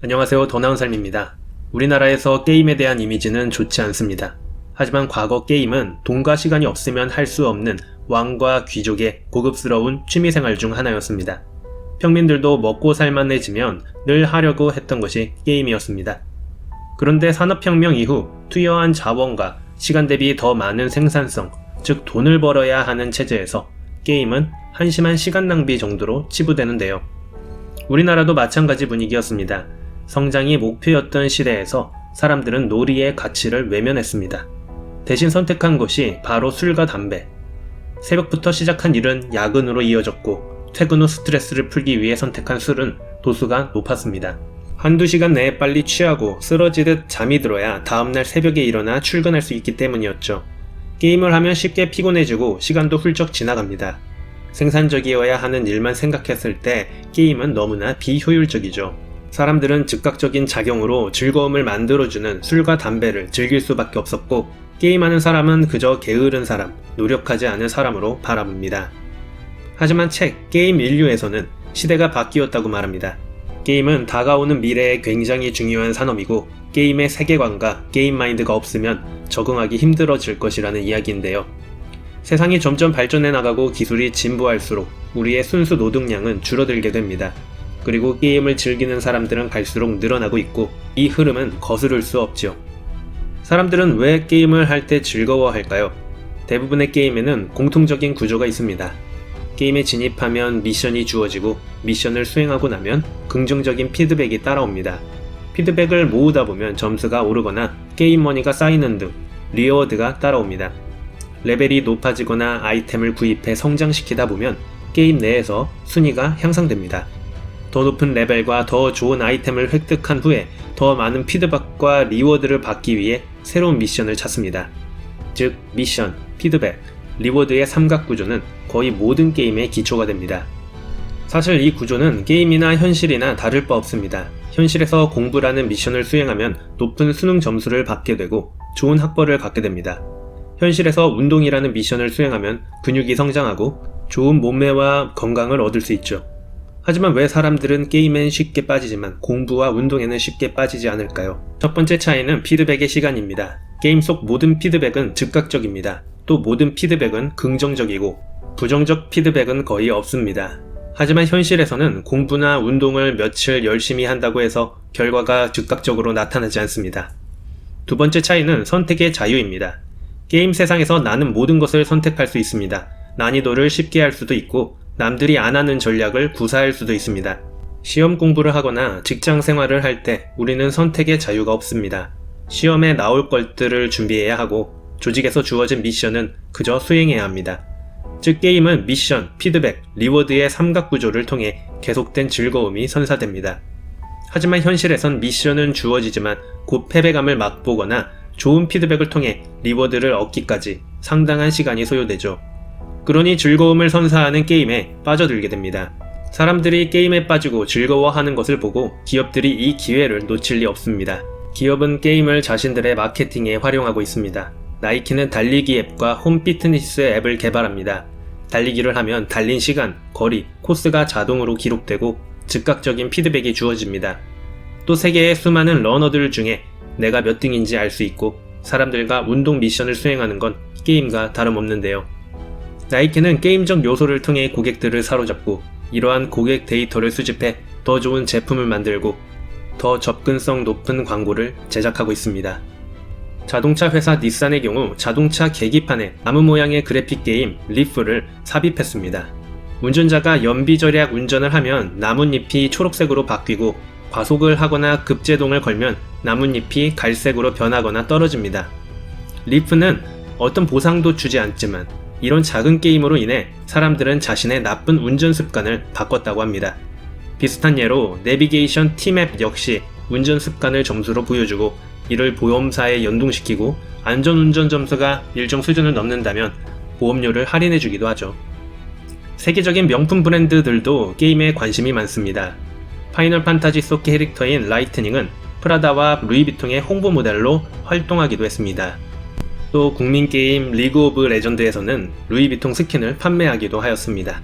안녕하세요. 더 나은 삶입니다. 우리나라에서 게임에 대한 이미지는 좋지 않습니다. 하지만 과거 게임은 돈과 시간이 없으면 할 수 없는 왕과 귀족의 고급스러운 취미생활 중 하나였습니다. 평민들도 먹고 살만해지면 늘 하려고 했던 것이 게임이었습니다. 그런데 산업혁명 이후 투여한 자원과 시간 대비 더 많은 생산성, 즉 돈을 벌어야 하는 체제에서 게임은 한심한 시간 낭비 정도로 치부되는데요. 우리나라도 마찬가지 분위기였습니다. 성장이 목표였던 시대에서 사람들은 놀이의 가치를 외면했습니다. 대신 선택한 것이 바로 술과 담배. 새벽부터 시작한 일은 야근으로 이어졌고 퇴근 후 스트레스를 풀기 위해 선택한 술은 도수가 높았습니다. 한두 시간 내에 빨리 취하고 쓰러지듯 잠이 들어야 다음날 새벽에 일어나 출근할 수 있기 때문이었죠. 게임을 하면 쉽게 피곤해지고 시간도 훌쩍 지나갑니다. 생산적이어야 하는 일만 생각했을 때 게임은 너무나 비효율적이죠. 사람들은 즉각적인 작용으로 즐거움을 만들어주는 술과 담배를 즐길 수밖에 없었고 게임하는 사람은 그저 게으른 사람, 노력하지 않은 사람으로 바라봅니다. 하지만 책 게임 인류에서는 시대가 바뀌었다고 말합니다. 게임은 다가오는 미래에 굉장히 중요한 산업이고 게임의 세계관과 게임 마인드가 없으면 적응하기 힘들어질 것이라는 이야기인데요. 세상이 점점 발전해 나가고 기술이 진보할수록 우리의 순수 노동량은 줄어들게 됩니다. 그리고 게임을 즐기는 사람들은 갈수록 늘어나고 있고 이 흐름은 거스를 수 없죠. 사람들은 왜 게임을 할 때 즐거워할까요? 대부분의 게임에는 공통적인 구조가 있습니다. 게임에 진입하면 미션이 주어지고 미션을 수행하고 나면 긍정적인 피드백이 따라옵니다. 피드백을 모으다 보면 점수가 오르거나 게임 머니가 쌓이는 등 리워드가 따라옵니다. 레벨이 높아지거나 아이템을 구입해 성장시키다 보면 게임 내에서 순위가 향상됩니다. 더 높은 레벨과 더 좋은 아이템을 획득한 후에 더 많은 피드백과 리워드를 받기 위해 새로운 미션을 찾습니다. 즉, 미션, 피드백, 리워드의 삼각구조는 거의 모든 게임의 기초가 됩니다. 사실 이 구조는 게임이나 현실이나 다를 바 없습니다. 현실에서 공부라는 미션을 수행하면 높은 수능 점수를 받게 되고 좋은 학벌을 갖게 됩니다. 현실에서 운동이라는 미션을 수행하면 근육이 성장하고 좋은 몸매와 건강을 얻을 수 있죠. 하지만 왜 사람들은 게임엔 쉽게 빠지지만 공부와 운동에는 쉽게 빠지지 않을까요? 첫 번째 차이는 피드백의 시간입니다. 게임 속 모든 피드백은 즉각적입니다. 또 모든 피드백은 긍정적이고 부정적 피드백은 거의 없습니다. 하지만 현실에서는 공부나 운동을 며칠 열심히 한다고 해서 결과가 즉각적으로 나타나지 않습니다. 두 번째 차이는 선택의 자유입니다. 게임 세상에서 나는 모든 것을 선택할 수 있습니다. 난이도를 쉽게 할 수도 있고 남들이 안 하는 전략을 구사할 수도 있습니다. 시험 공부를 하거나 직장 생활을 할 때 우리는 선택의 자유가 없습니다. 시험에 나올 것들을 준비해야 하고 조직에서 주어진 미션은 그저 수행해야 합니다. 즉 게임은 미션, 피드백, 리워드의 삼각구조를 통해 계속된 즐거움이 선사됩니다. 하지만 현실에선 미션은 주어지지만 곧 패배감을 맛보거나 좋은 피드백을 통해 리워드를 얻기까지 상당한 시간이 소요되죠. 그러니 즐거움을 선사하는 게임에 빠져들게 됩니다. 사람들이 게임에 빠지고 즐거워하는 것을 보고 기업들이 이 기회를 놓칠 리 없습니다. 기업은 게임을 자신들의 마케팅에 활용하고 있습니다. 나이키는 달리기 앱과 홈 피트니스 앱을 개발합니다. 달리기를 하면 달린 시간, 거리, 코스가 자동으로 기록되고 즉각적인 피드백이 주어집니다. 또 세계의 수많은 러너들 중에 내가 몇 등인지 알 수 있고 사람들과 운동 미션을 수행하는 건 게임과 다름없는데요. 나이키는 게임적 요소를 통해 고객들을 사로잡고 이러한 고객 데이터를 수집해 더 좋은 제품을 만들고 더 접근성 높은 광고를 제작하고 있습니다. 자동차 회사 닛산의 경우 자동차 계기판에 나무 모양의 그래픽 게임 리프를 삽입했습니다. 운전자가 연비절약 운전을 하면 나뭇잎이 초록색으로 바뀌고 과속을 하거나 급제동을 걸면 나뭇잎이 갈색으로 변하거나 떨어집니다. 리프는 어떤 보상도 주지 않지만 이런 작은 게임으로 인해 사람들은 자신의 나쁜 운전 습관을 바꿨다고 합니다. 비슷한 예로 내비게이션 T맵 역시 운전 습관을 점수로 보여주고 이를 보험사에 연동시키고 안전운전 점수가 일정 수준을 넘는다면 보험료를 할인해주기도 하죠. 세계적인 명품 브랜드들도 게임에 관심이 많습니다. 파이널 판타지 속 캐릭터인 라이트닝은 프라다와 루이비통의 홍보 모델로 활동하기도 했습니다. 또 국민게임 리그 오브 레전드에서는 루이비통 스킨을 판매하기도 하였습니다.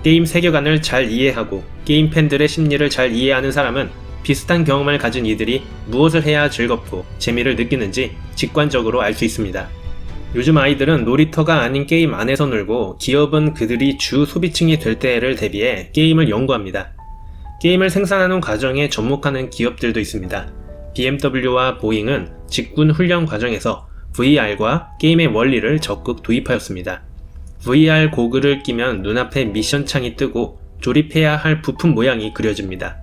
게임 세계관을 잘 이해하고 게임 팬들의 심리를 잘 이해하는 사람은 비슷한 경험을 가진 이들이 무엇을 해야 즐겁고 재미를 느끼는지 직관적으로 알 수 있습니다. 요즘 아이들은 놀이터가 아닌 게임 안에서 놀고 기업은 그들이 주 소비층이 될 때를 대비해 게임을 연구합니다. 게임을 생산하는 과정에 접목하는 기업들도 있습니다. BMW와 보잉은 직군 훈련 과정에서 VR과 게임의 원리를 적극 도입하였습니다. VR 고글을 끼면 눈앞에 미션 창이 뜨고 조립해야 할 부품 모양이 그려집니다.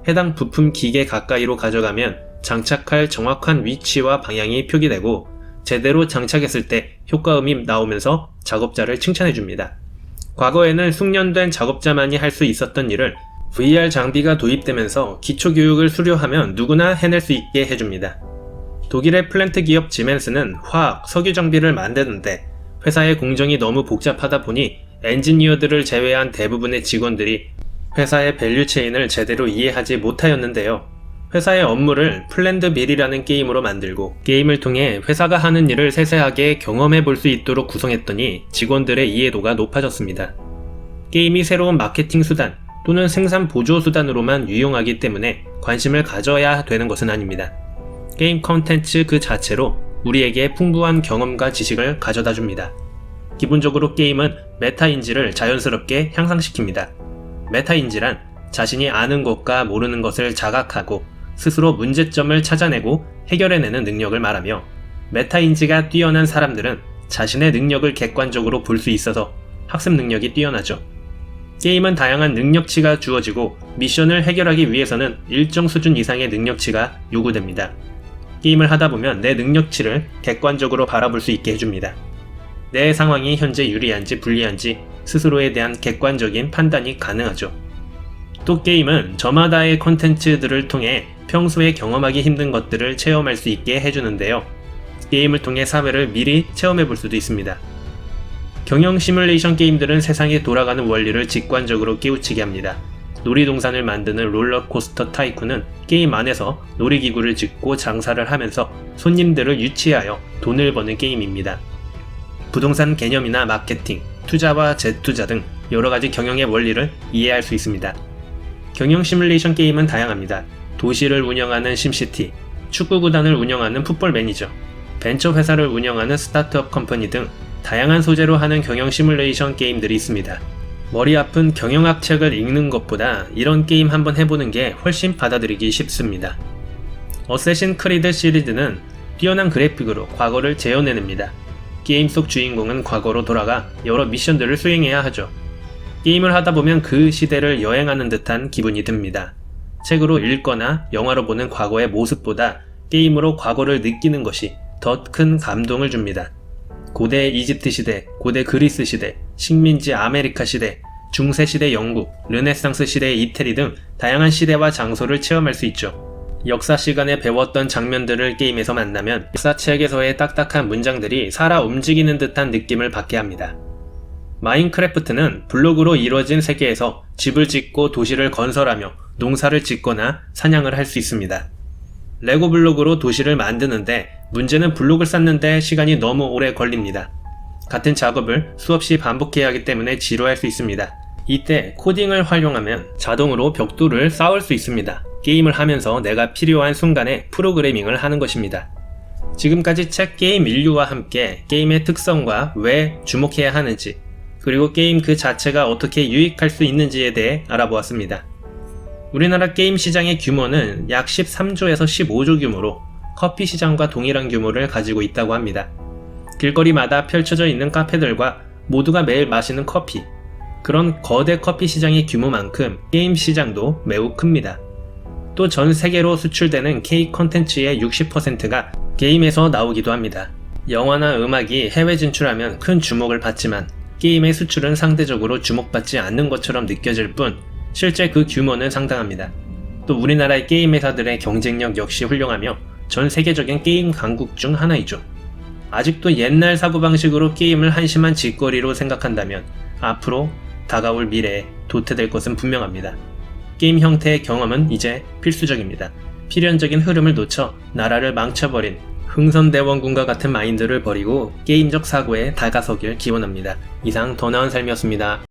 해당 부품 기계 가까이로 가져가면 장착할 정확한 위치와 방향이 표기되고 제대로 장착했을 때 효과음이 나오면서 작업자를 칭찬해줍니다. 과거에는 숙련된 작업자만이 할 수 있었던 일을 VR 장비가 도입되면서 기초교육을 수료하면 누구나 해낼 수 있게 해줍니다. 독일의 플랜트 기업 지멘스는 화학, 석유 장비를 만드는데 회사의 공정이 너무 복잡하다 보니 엔지니어들을 제외한 대부분의 직원들이 회사의 밸류체인을 제대로 이해하지 못하였는데요. 회사의 업무를 플랜드빌이라는 게임으로 만들고 게임을 통해 회사가 하는 일을 세세하게 경험해 볼 수 있도록 구성했더니 직원들의 이해도가 높아졌습니다. 게임이 새로운 마케팅 수단 또는 생산 보조 수단으로만 유용하기 때문에 관심을 가져야 되는 것은 아닙니다. 게임 컨텐츠 그 자체로 우리에게 풍부한 경험과 지식을 가져다 줍니다. 기본적으로 게임은 메타인지를 자연스럽게 향상시킵니다. 메타인지란 자신이 아는 것과 모르는 것을 자각하고 스스로 문제점을 찾아내고 해결해내는 능력을 말하며, 메타인지가 뛰어난 사람들은 자신의 능력을 객관적으로 볼 수 있어서 학습 능력이 뛰어나죠. 게임은 다양한 능력치가 주어지고 미션을 해결하기 위해서는 일정 수준 이상의 능력치가 요구됩니다. 게임을 하다보면 내 능력치를 객관적으로 바라볼 수 있게 해줍니다. 내 상황이 현재 유리한지 불리한지 스스로에 대한 객관적인 판단이 가능하죠. 또 게임은 저마다의 콘텐츠들을 통해 평소에 경험하기 힘든 것들을 체험할 수 있게 해주는데요. 게임을 통해 사회를 미리 체험해 볼 수도 있습니다. 경영 시뮬레이션 게임들은 세상에 돌아가는 원리를 직관적으로 깨우치게 합니다. 놀이동산을 만드는 롤러코스터 타이쿤은 게임 안에서 놀이기구를 짓고 장사를 하면서 손님들을 유치하여 돈을 버는 게임입니다. 부동산 개념이나 마케팅, 투자와 재투자 등 여러가지 경영의 원리를 이해할 수 있습니다. 경영 시뮬레이션 게임은 다양합니다. 도시를 운영하는 심시티, 축구구단을 운영하는 풋볼 매니저, 벤처 회사를 운영하는 스타트업 컴퍼니 등 다양한 소재로 하는 경영 시뮬레이션 게임들이 있습니다. 머리 아픈 경영학 책을 읽는 것보다 이런 게임 한번 해보는 게 훨씬 받아들이기 쉽습니다. 어쌔신 크리드 시리즈는 뛰어난 그래픽으로 과거를 재현해냅니다. 게임 속 주인공은 과거로 돌아가 여러 미션들을 수행해야 하죠. 게임을 하다보면 그 시대를 여행하는 듯한 기분이 듭니다. 책으로 읽거나 영화로 보는 과거의 모습보다 게임으로 과거를 느끼는 것이 더 큰 감동을 줍니다. 고대 이집트 시대, 고대 그리스 시대, 식민지 아메리카 시대, 중세 시대 영국, 르네상스 시대의 이태리 등 다양한 시대와 장소를 체험할 수 있죠. 역사 시간에 배웠던 장면들을 게임에서 만나면 역사책에서의 딱딱한 문장들이 살아 움직이는 듯한 느낌을 받게 합니다. 마인크래프트는 블록으로 이루어진 세계에서 집을 짓고 도시를 건설하며 농사를 짓거나 사냥을 할 수 있습니다. 레고 블록으로 도시를 만드는데 문제는 블록을 쌓는데 시간이 너무 오래 걸립니다. 같은 작업을 수없이 반복해야 하기 때문에 지루할 수 있습니다. 이때 코딩을 활용하면 자동으로 벽돌을 쌓을 수 있습니다. 게임을 하면서 내가 필요한 순간에 프로그래밍을 하는 것입니다. 지금까지 책 게임 인류와 함께 게임의 특성과 왜 주목해야 하는지, 그리고 게임 그 자체가 어떻게 유익할 수 있는지에 대해 알아보았습니다. 우리나라 게임 시장의 규모는 약 13조에서 15조 규모로 커피 시장과 동일한 규모를 가지고 있다고 합니다. 길거리마다 펼쳐져 있는 카페들과 모두가 매일 마시는 커피, 그런 거대 커피 시장의 규모만큼 게임 시장도 매우 큽니다. 또 전 세계로 수출되는 K 콘텐츠의 60%가 게임에서 나오기도 합니다. 영화나 음악이 해외 진출하면 큰 주목을 받지만 게임의 수출은 상대적으로 주목받지 않는 것처럼 느껴질 뿐 실제 그 규모는 상당합니다. 또 우리나라의 게임 회사들의 경쟁력 역시 훌륭하며 전 세계적인 게임 강국 중 하나이죠. 아직도 옛날 사고방식으로 게임을 한심한 짓거리로 생각한다면 앞으로 다가올 미래에 도태될 것은 분명합니다. 게임 형태의 경험은 이제 필수적입니다. 필연적인 흐름을 놓쳐 나라를 망쳐버린 흥선대원군과 같은 마인드를 버리고 게임적 사고에 다가서길 기원합니다. 이상 더 나은 삶이었습니다.